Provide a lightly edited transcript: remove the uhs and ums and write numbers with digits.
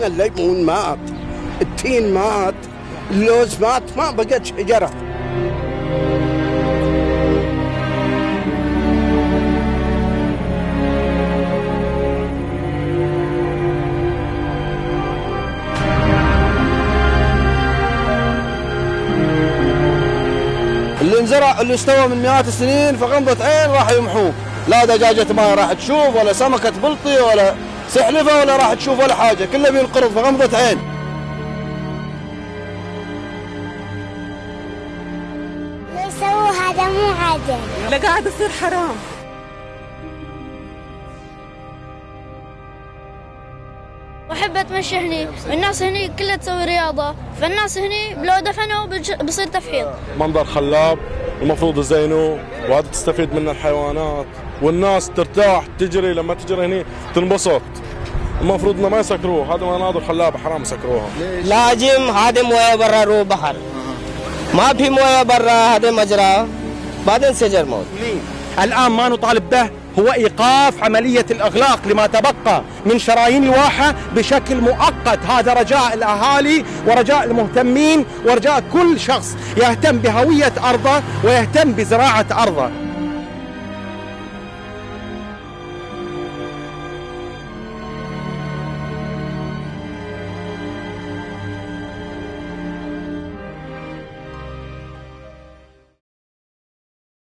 الليمون مات، التين مات، اللوز مات، ما بقت شجرة. اللي انزرع اللي استوى من مئات السنين فغمضة عين راح يمحوه، لا دجاجة ما راح تشوف ولا سمكة بلطي ولا سحلفة ولا راح تشوف ولا حاجة، كله بينقرض فغمضة عين. اللي يسووه هذا مو عادل، لا قاعد يصير حرام. وأحب أتمشى هني، الناس هني كلها تسوي رياضة، فالناس هني لو دفنوا بصير تفحيط. منظر خلاب المفروض يزينوه، وهذا تستفيد منه الحيوانات والناس ترتاح تجري، لما تجري هني تنبسط. المفروض انه ما يسكروه، هذا مناظر خلابه حرام يسكروها. لازم هذا مويه برا رو بحر، ما في مويه برا هذا مجرى، بعدين سجر موت. الآن ما نطالب به هو إيقاف عملية الإغلاق لما تبقى من شرايين الواحة بشكل مؤقت. هذا رجاء الأهالي ورجاء المهتمين ورجاء كل شخص يهتم بهوية أرضه ويهتم بزراعة أرضه.